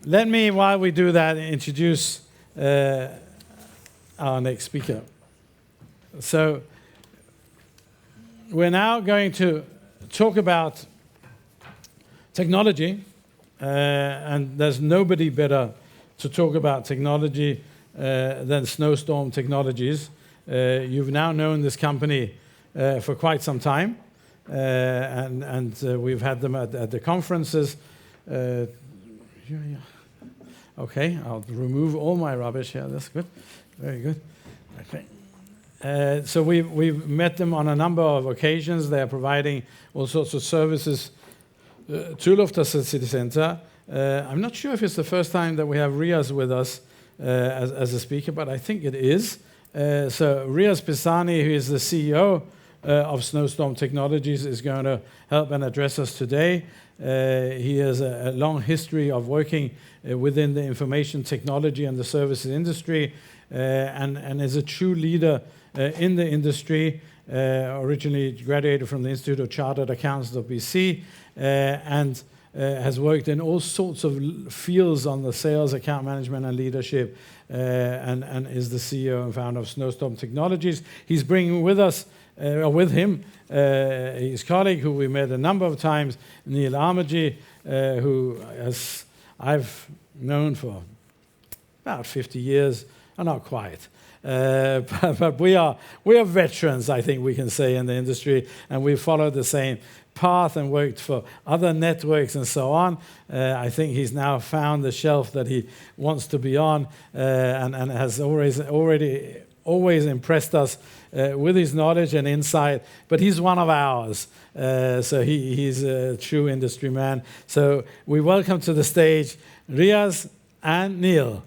let me, while we do that, introduce our next speaker. So we're now going to talk about technology, and there's nobody better to talk about technology than Snowsorm Technologies. You've now known this company for quite some time, and we've had them at the conferences. Okay, I'll remove all my rubbish here. That's good. Very good. Okay. So we've met them on a number of occasions. They're providing all sorts of services to Lufthansa City Center. I'm not sure if it's the first time that we have Riaz with us as a speaker, but I think it is. So Riaz Pisani, who is the CEO of Snowsorm Technologies, is going to help and address us today. He has a long history of working within the information technology and the services industry, and is a true leader in the industry. Originally graduated from the Institute of Chartered Accountants of BC, and has worked in all sorts of fields on the sales, account management, and leadership, and is the CEO and founder of Snowsorm Technologies. He's bringing with him his colleague, who we met a number of times, Neil Armorgie, who I've known for about 50 years, not quite. But we are veterans, I think we can say, in the industry, and we followed the same path and worked for other networks and so on. I think he's now found the shelf that he wants to be on, and has always impressed us with his knowledge and insight. But he's one of ours, so he's a true industry man. So we welcome to the stage Riaz and Neil.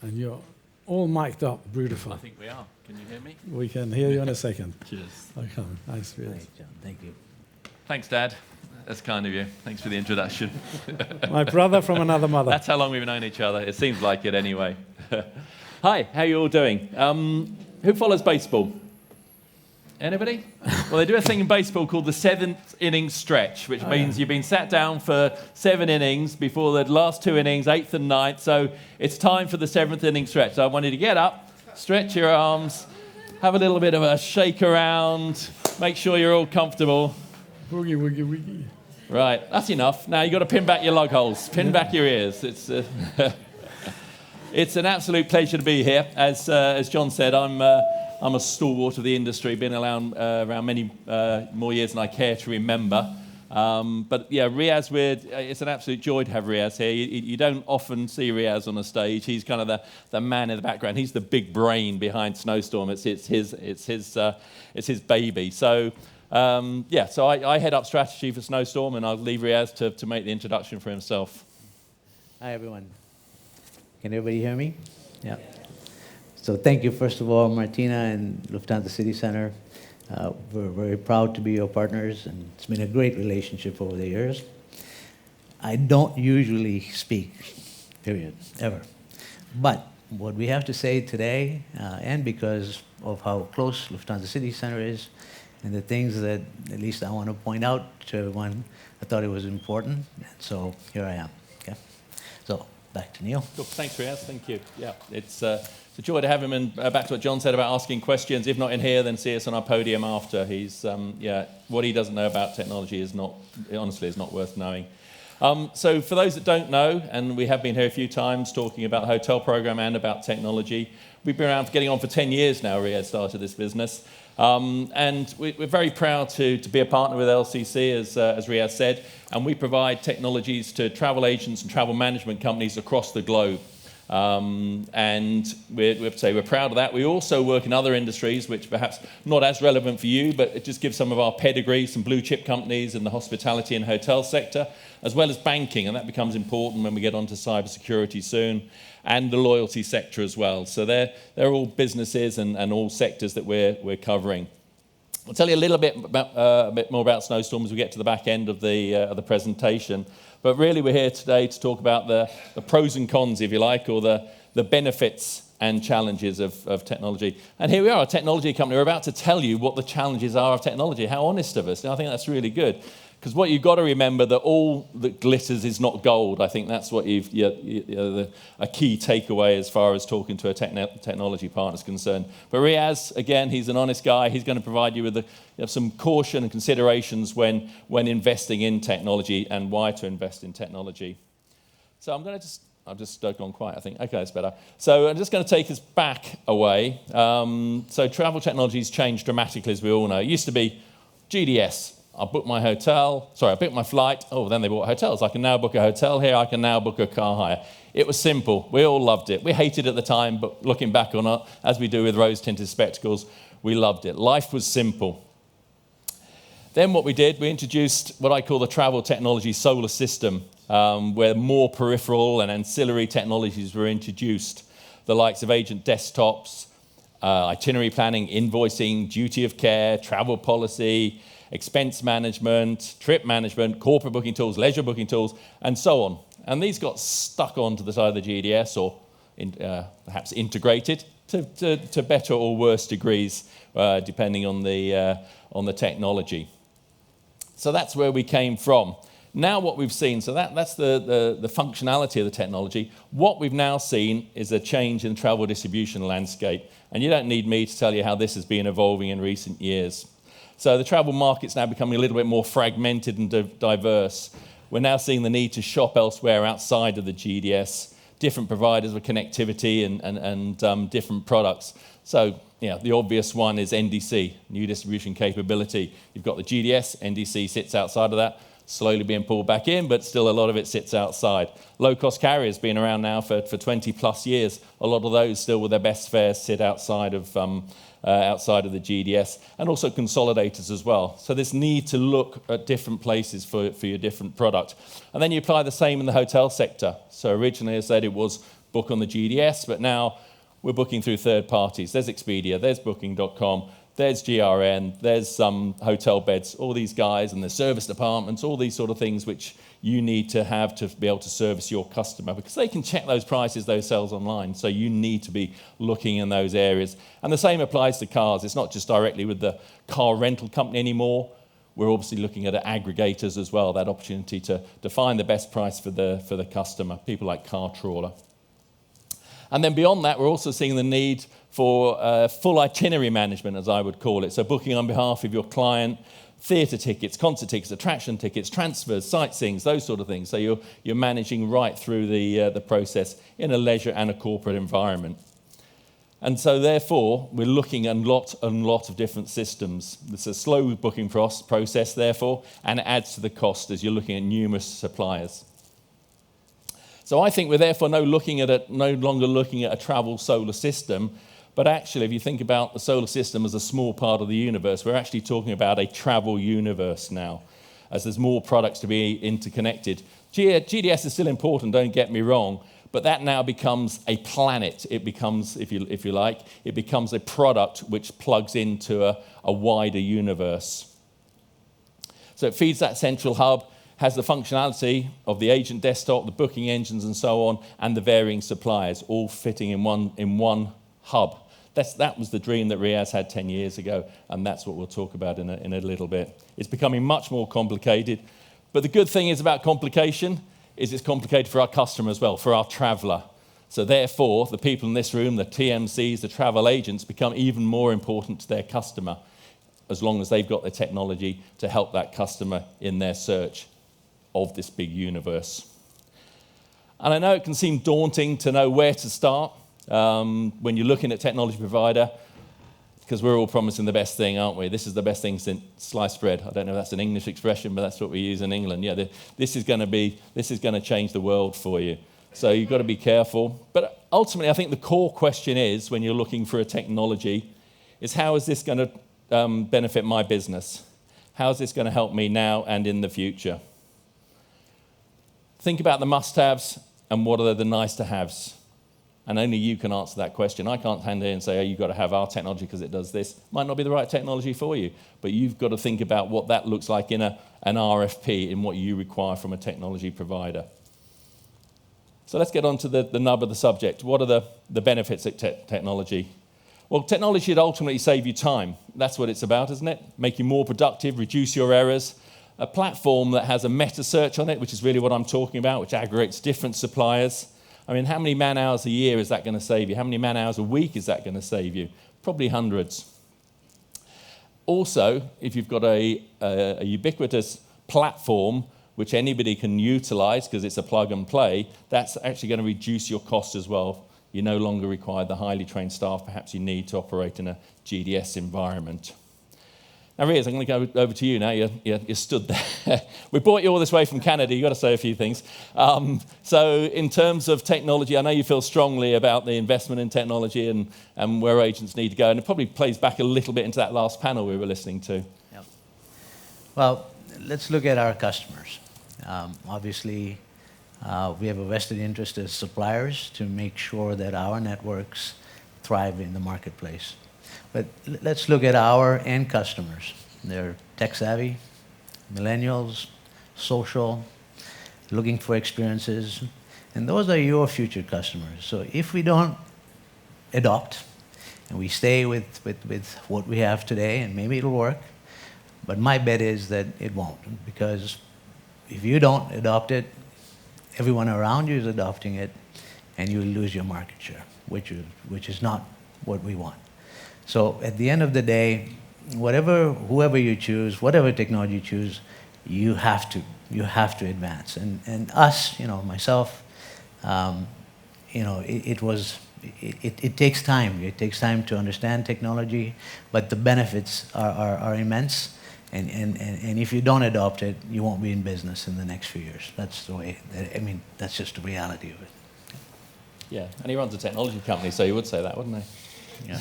And you're all mic'd up, beautiful. I think we are. Can you hear me? We can hear you in a second. Cheers. Welcome. Nice, Riaz. Thanks, John. Thank you. Thanks, Dad. That's kind of you. Thanks for the introduction. My brother from another mother. That's how long we've known each other. It seems like it anyway. Hi, how are you all doing? Who follows baseball? Anybody? Well, they do a thing in baseball called the 7th inning stretch, which means you've been sat down for 7 innings before the last 2 innings, 8th and 9th. So it's time for the 7th inning stretch. So I want you to get up, stretch your arms, have a little bit of a shake around, make sure you're all comfortable. Boogie, woogie, woogie. Right, that's enough. Now you've got to pin back your lug holes, pin back your ears. It's an absolute pleasure to be here. As John said, I'm a stalwart of the industry, been around many more years than I care to remember. But yeah, Riaz, it's an absolute joy to have Riaz here. You don't often see Riaz on a stage. He's kind of the man in the background. He's the big brain behind Snowsorm. It's his baby. So so I head up strategy for Snowsorm, and I'll leave Riaz to make the introduction for himself. Hi, everyone. Can everybody hear me? Yeah. So thank you, first of all, Martina and Lufthansa City Center. We're very proud to be your partners, and it's been a great relationship over the years. I don't usually speak, period, ever. But what we have to say today, and because of how close Lufthansa City Center is, and the things that at least I want to point out to everyone, I thought it was important, and so here I am. Okay. So back to Neil. Cool. Thanks, Riaz. Thank you. Yeah, it's a joy to have him. And back to what John said about asking questions. If not in here, then see us on our podium after. He's what he doesn't know about technology is not worth knowing. So for those that don't know, and we have been here a few times talking about the hotel program and about technology, we've been around getting on for 10 years now. Riaz started this business. And we're very proud to be a partner with LCC, as Riaz said, and we provide technologies to travel agents and travel management companies across the globe. And we're proud of that. We also work in other industries, which perhaps not as relevant for you, but it just gives some of our pedigree, some blue chip companies in the hospitality and hotel sector, as well as banking, and that becomes important when we get onto cybersecurity soon, and the loyalty sector as well. So they're all businesses and all sectors that we're covering. I'll tell you a little bit a bit more about Snowsorm as we get to the back end of the presentation. But really, we're here today to talk about the pros and cons, if you like, or the benefits and challenges of technology. And here we are, a technology company. We're about to tell you what the challenges are of technology. How honest of us. And I think that's really good. Because what you've got to remember, that all that glitters is not gold. I think that's what a key takeaway as far as talking to a technology partner is concerned. But Riaz, again, he's an honest guy. He's going to provide you with some caution and considerations when investing in technology and why to invest in technology. So I've just gone quiet, I think. Okay, that's better. So I'm just going to take us back away. So travel technology has changed dramatically, as we all know. It used to be GDS. I booked my flight. Oh, then they bought hotels. I can now book a hotel here. I can now book a car hire. It was simple. We all loved it. We hated it at the time, but looking back on it, as we do with rose-tinted spectacles, we loved it. Life was simple. Then what we did, we introduced what I call the travel technology solar system, where more peripheral and ancillary technologies were introduced, the likes of agent desktops, itinerary planning, invoicing, duty of care, travel policy, expense management, trip management, corporate booking tools, leisure booking tools, and so on. And these got stuck onto the side of the GDS or perhaps integrated to better or worse degrees, depending on the technology. So that's where we came from. Now what we've seen, so that's the functionality of the technology. What we've now seen is a change in the travel distribution landscape. And you don't need me to tell you how this has been evolving in recent years. So the travel market's now becoming a little bit more fragmented and diverse. We're now seeing the need to shop elsewhere outside of the GDS, different providers with connectivity and different products. So the obvious one is NDC, new distribution capability. You've got the GDS, NDC sits outside of that, slowly being pulled back in, but still a lot of it sits outside. Low-cost carriers been around now for 20 plus years. A lot of those still with their best fares sit outside of the GDS, and also consolidators as well. So this need to look at different places for your different product. And then you apply the same in the hotel sector. So originally I said it was book on the GDS, but now we're booking through third parties. There's Expedia, there's Booking.com, there's GRN, there's some hotel beds, all these guys, and the service departments, all these sort of things which you need to have to be able to service your customer, because they can check those prices, those sales online. So you need to be looking in those areas. And the same applies to cars. It's not just directly with the car rental company anymore. We're obviously looking at aggregators as well, that opportunity to find the best price for the customer, people like Car Trawler. And then beyond that, we're also seeing the need for full itinerary management, as I would call it. So booking on behalf of your client, theatre tickets, concert tickets, attraction tickets, transfers, sightseeings, those sort of things. So you're managing right through the process in a leisure and a corporate environment. And so therefore, we're looking at a lot of different systems. It's a slow booking process, therefore, and it adds to the cost as you're looking at numerous suppliers. So I think we're therefore no longer looking at a travel solar system, but actually, if you think about the solar system as a small part of the universe, we're actually talking about a travel universe now, as there's more products to be interconnected. GDS is still important, don't get me wrong, but that now becomes a planet. It becomes, if you like, it becomes a product which plugs into a wider universe. So it feeds that central hub, has the functionality of the agent desktop, the booking engines and so on, and the varying suppliers, all fitting in one hub. That was the dream that Riaz had 10 years ago, and that's what we'll talk about in a little bit. It's becoming much more complicated, but the good thing is about complication is it's complicated for our customer as well, for our traveller. So therefore, the people in this room, the TMCs, the travel agents, become even more important to their customer, as long as they've got the technology to help that customer in their search of this big universe. And I know it can seem daunting to know where to start when you're looking at technology provider, because we're all promising the best thing, aren't we? This is the best thing since sliced bread. I don't know if that's an English expression, but that's what we use in England. Yeah, this is going to change the world for you. So you've got to be careful. But ultimately, I think the core question is, when you're looking for a technology, is how is this going to benefit my business? How is this going to help me now and in the future? Think about the must-haves and what are the nice-to-haves. And only you can answer that question. I can't stand here and say, oh, you've got to have our technology because it does this. Might not be the right technology for you, but you've got to think about what that looks like in an RFP, in what you require from a technology provider. So let's get on to the nub of the subject. What are the benefits of technology? Well, technology should ultimately save you time. That's what it's about, isn't it? Make you more productive, reduce your errors. A platform that has a meta search on it, which is really what I'm talking about, which aggregates different suppliers. I mean, how many man-hours a year is that going to save you? How many man-hours a week is that going to save you? Probably hundreds. Also, if you've got a ubiquitous platform which anybody can utilize because it's a plug and play, that's actually going to reduce your cost as well. You no longer require the highly trained staff perhaps you need to operate in a GDS environment. Now, Riaz, I'm going to go over to you now. You're stood there. We brought you all this way from Canada. You've got to say a few things. So in terms of technology, I know you feel strongly about the investment in technology and where agents need to go. And it probably plays back a little bit into that last panel we were listening to. Yep. Well, let's look at our customers. Obviously, we have a vested interest as suppliers to make sure that our networks thrive in the marketplace. But let's look at our end customers. They're tech-savvy, millennials, social, looking for experiences, and those are your future customers. So if we don't adopt and we stay with what we have today, and maybe it'll work, but my bet is that it won't, because if you don't adopt it, everyone around you is adopting it, and you'll lose your market share, which is not what we want. So at the end of the day, whoever you choose, whatever technology you choose, you have to advance. And us, myself, it takes time. It takes time to understand technology, but the benefits are immense. And if you don't adopt it, you won't be in business in the next few years. That's the way. That's just the reality of it. Yeah, and he runs a technology company, so he would say that, wouldn't he? Yeah.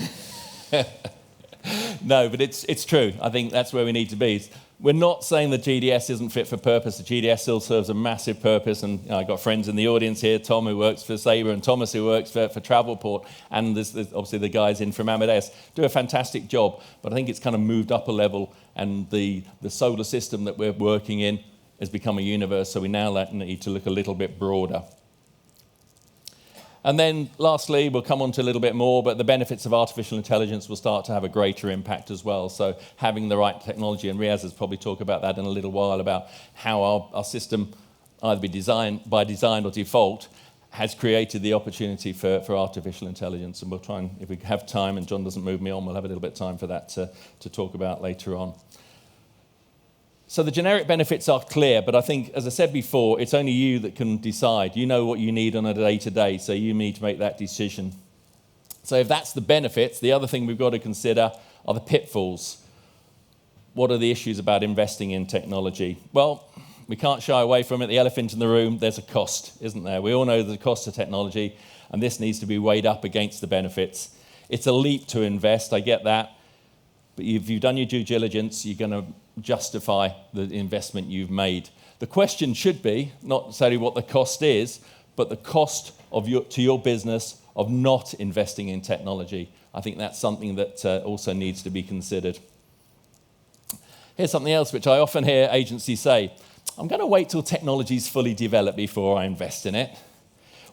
No, but it's true. I think that's where we need to be. We're not saying the GDS isn't fit for purpose. The GDS still serves a massive purpose, and I've got friends in the audience here, Tom who works for Sabre and Thomas who works for Travelport, and there's obviously the guys in from Amadeus do a fantastic job, but I think it's kind of moved up a level, and the solar system that we're working in has become a universe, so we now need to look a little bit broader. And then lastly, we'll come on to a little bit more, but the benefits of artificial intelligence will start to have a greater impact as well. So having the right technology, and Riaz has probably talk about that in a little while, about how our system, either by design or default, has created the opportunity for artificial intelligence. And we'll try and, if we have time and John doesn't move me on, we'll have a little bit of time for that to talk about later on. So the generic benefits are clear, but I think, as I said before, it's only you that can decide. You know what you need on a day-to-day, so you need to make that decision. So if that's the benefits, the other thing we've got to consider are the pitfalls. What are the issues about investing in technology? Well, we can't shy away from it. The elephant in the room, there's a cost, isn't there? We all know the cost of technology, and this needs to be weighed up against the benefits. It's a leap to invest, I get that, but if you've done your due diligence, you're going to justify the investment you've made. The question should be not necessarily what the cost is, but the cost to your business of not investing in technology. I think that's something that also needs to be considered. Here's something else which I often hear agencies say: I'm going to wait till technology's fully developed before I invest in it.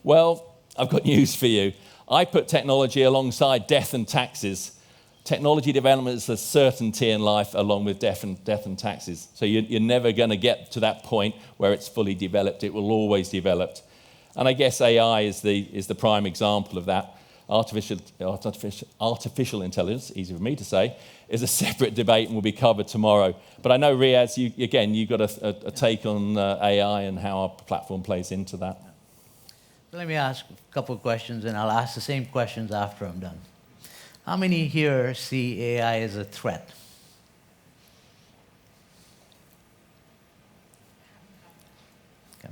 Well, I've got news for you. I put technology alongside death and taxes. Technology development is a certainty in life along with death and taxes. So you're never going to get to that point where it's fully developed. It will always develop. And I guess AI is the prime example of that. Artificial intelligence, easy for me to say, is a separate debate and will be covered tomorrow. But I know, Riaz, you've got a take on AI and how our platform plays into that. So let me ask a couple of questions, and I'll ask the same questions after I'm done. How many here see AI as a threat? Okay.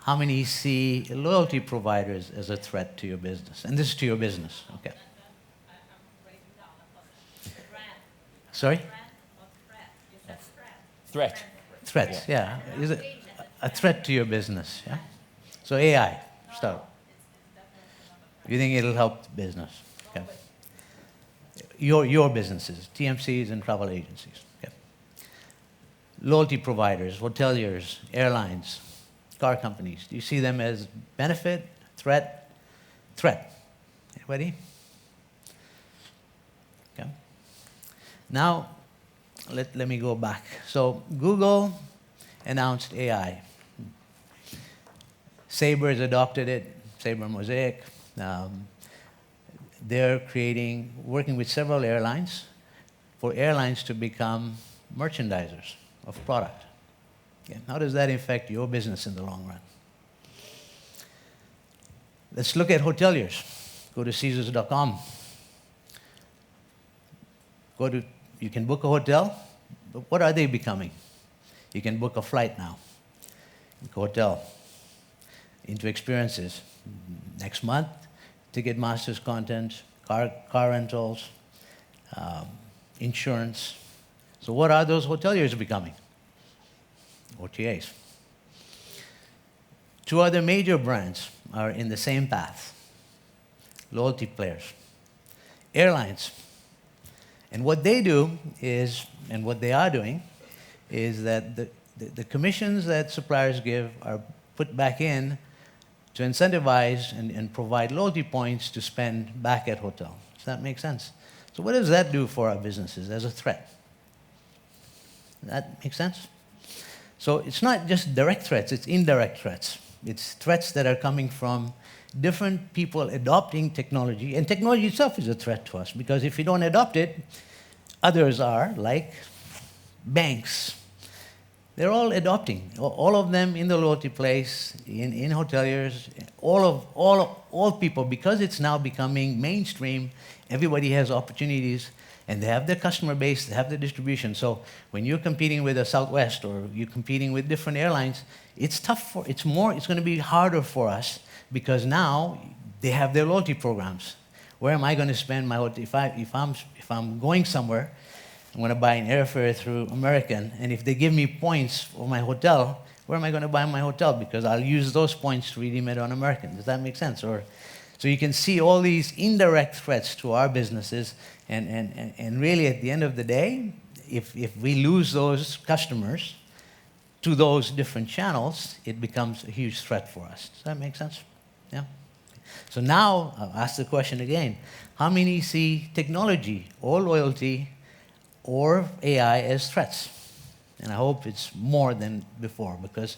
How many see loyalty providers as a threat to your business? And this is to your business, okay. Sorry? Threat. Threats, yeah. Is it a threat to your business, yeah? So AI, start. You think it'll help the business? Okay. Your businesses, TMCs and travel agencies. Okay. Loyalty providers, hoteliers, airlines, car companies? Do you see them as benefit, threat? Threat. Anybody? Okay. Now, let me go back. So Google announced AI. Sabre has adopted it, Sabre Mosaic. They're working with several airlines for airlines to become merchandisers of product. Okay. How does that affect your business in the long run? Let's look at hoteliers. Go to Caesars.com. You can book a hotel, but what are they becoming? You can book a flight now, book a hotel, into experiences. Next month, Ticketmaster's content, car rentals, insurance. So what are those hoteliers becoming? OTAs. Two other major brands are in the same path. Loyalty players. Airlines. And what they do is, and what they are doing, is that the commissions that suppliers give are put back in to incentivize and provide loyalty points to spend back at hotel. Does that make sense? So what does that do for our businesses as a threat? That makes sense? So it's not just direct threats, it's indirect threats. It's threats that are coming from different people adopting technology, and technology itself is a threat to us, because if you don't adopt it, others are, like banks. They're all adopting, all of them in the loyalty place, in hoteliers, all people, because it's now becoming mainstream. Everybody has opportunities, and they have their customer base, they have their distribution. So when you're competing with a Southwest or you're competing with different airlines, it's tough it's going to be harder for us, because now they have their loyalty programs. Where am I going to spend my loyalty? If I'm going somewhere, I'm going to buy an airfare through American, and if they give me points for my hotel, where am I going to buy my hotel? Because I'll use those points to redeem it on American. Does that make sense? So you can see all these indirect threats to our businesses, and really at the end of the day, if we lose those customers to those different channels, it becomes a huge threat for us. Does that make sense? Yeah? So now, I'll ask the question again. How many see technology or loyalty or AI as threats? And I hope it's more than before, because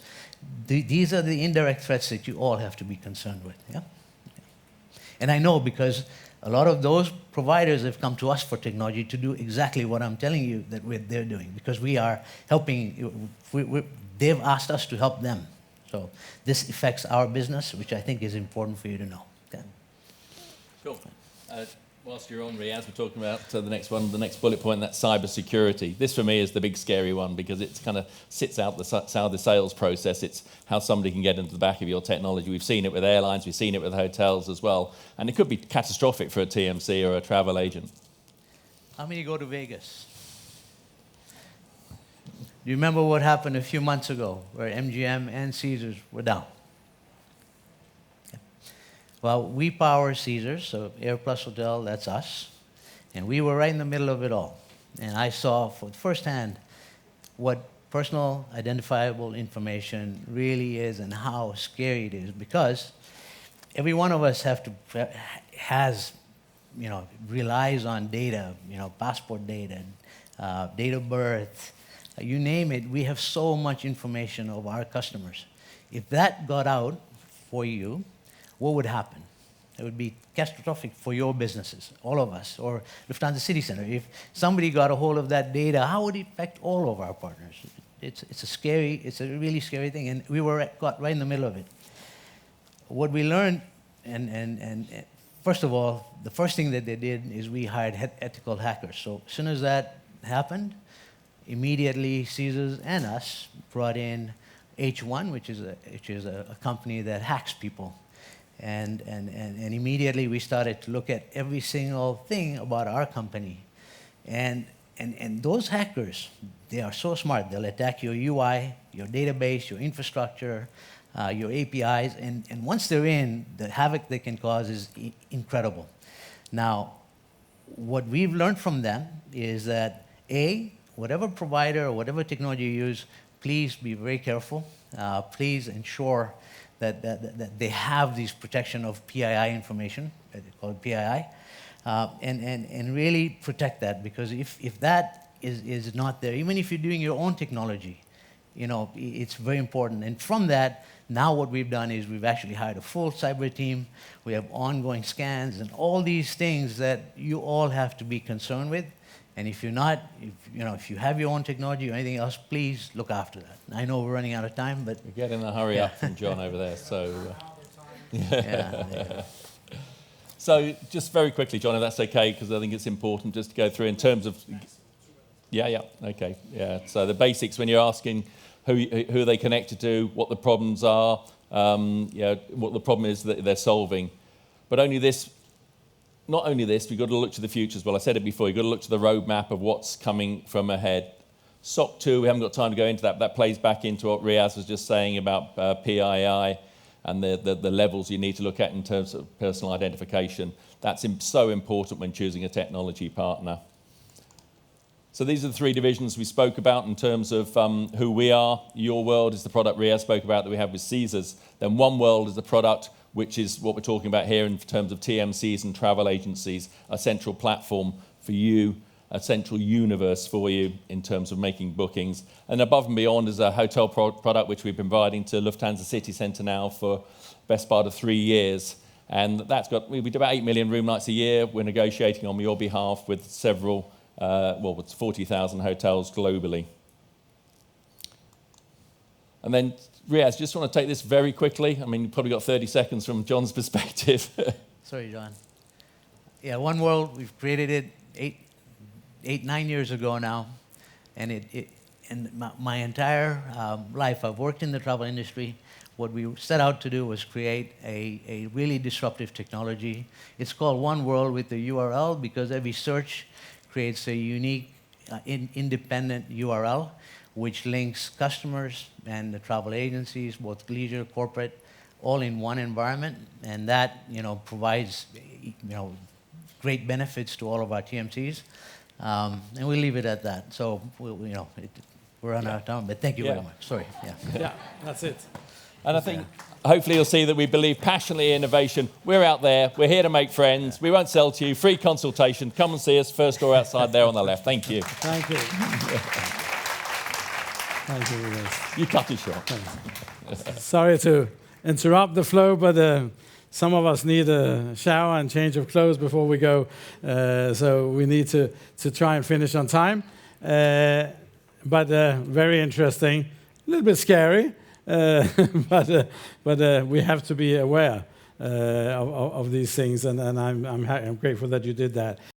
these are the indirect threats that you all have to be concerned with. Yeah? And I know, because a lot of those providers have come to us for technology to do exactly what I'm telling you that they're doing, because we are helping, they've asked us to help them. So this affects our business, which I think is important for you to know. Okay. Cool. Whilst you're on, Riaz, we're talking about the next one, the next bullet point, that's cybersecurity. This, for me, is the big scary one, because it kind of sits out the sales process. It's how somebody can get into the back of your technology. We've seen it with airlines, we've seen it with hotels as well, and it could be catastrophic for a TMC or a travel agent. How many go to Vegas? Do you remember what happened a few months ago, where MGM and Caesars were down? Well, we power Caesars, so Air Plus Hotel, that's us. And we were right in the middle of it all. And I saw firsthand what personal identifiable information really is and how scary it is, because every one of us relies on data, passport data, date of birth, you name it. We have so much information of our customers. If that got out for you, what would happen? It would be catastrophic for your businesses, all of us, or Lufthansa City Center. If somebody got a hold of that data, how would it affect all of our partners? It's a really scary thing, and we got right in the middle of it. What we learned, and first of all, the first thing that they did is we hired ethical hackers. So as soon as that happened, immediately Caesars and us brought in H1, which is a company that hacks people. And immediately we started to look at every single thing about our company. And those hackers, they are so smart. They'll attack your UI, your database, your infrastructure, your APIs. And once they're in, the havoc they can cause is incredible. Now, what we've learned from them is that, whatever provider or whatever technology you use, please be very careful. Please ensure that they have these protection of PII information, they call it PII, and really protect that, because if that is not there, even if you're doing your own technology, you know, it's very important. And from that, now what we've done is we've actually hired a full cyber team. We have ongoing scans and all these things that you all have to be concerned with. And if you're not, if you have your own technology or anything else, please look after that. I know we're running out of time, but We're getting a hurry up from John over there. So, yeah. so just very quickly, John, if that's okay, because I think it's important just to go through in terms of. Yeah, okay, yeah. So the basics when you're asking who they connected to, what the problems are, what the problem is that they're solving. But not only this, we've got to look to the future as well. I said it before, you've got to look to the roadmap of what's coming from ahead. SOC 2, we haven't got time to go into that, but that plays back into what Riaz was just saying about PII and the levels you need to look at in terms of personal identification. That's so important when choosing a technology partner. So these are the three divisions we spoke about in terms of who we are. Your World is the product Riaz spoke about that we have with Caesars. Then One World is the product, which is what we're talking about here in terms of TMCs and travel agencies, a central platform for you, a central universe for you in terms of making bookings. And above and beyond is a hotel product, which we've been providing to Lufthansa City Centre now for best part of 3 years. And that's we do about 8 million room nights a year. We're negotiating on your behalf with several, it's 40,000 hotels globally. And then, Riaz, just want to take this very quickly. I mean, you've probably got 30 seconds from John's perspective. Sorry, John. Yeah, One World, we've created it 9 years ago now, and my entire life, I've worked in the travel industry. What we set out to do was create a really disruptive technology. It's called One World with the URL because every search creates a unique, independent URL, which links customers and the travel agencies, both leisure, corporate, all in one environment, and that provides great benefits to all of our TMCs, and we'll leave it at that. So we're on our time, but thank you very much. Sorry. Yeah, that's it. And I think hopefully you'll see that we believe passionately in innovation. We're out there. We're here to make friends. We won't sell to you. Free consultation. Come and see us. First door outside there on the left. Thank you. Thank you. Thank you, Riaz. You cut it short. Sorry to interrupt the flow, but some of us need a shower and change of clothes before we go, so we need to try and finish on time. But very interesting, a little bit scary, but we have to be aware of these things, and I'm grateful that you did that.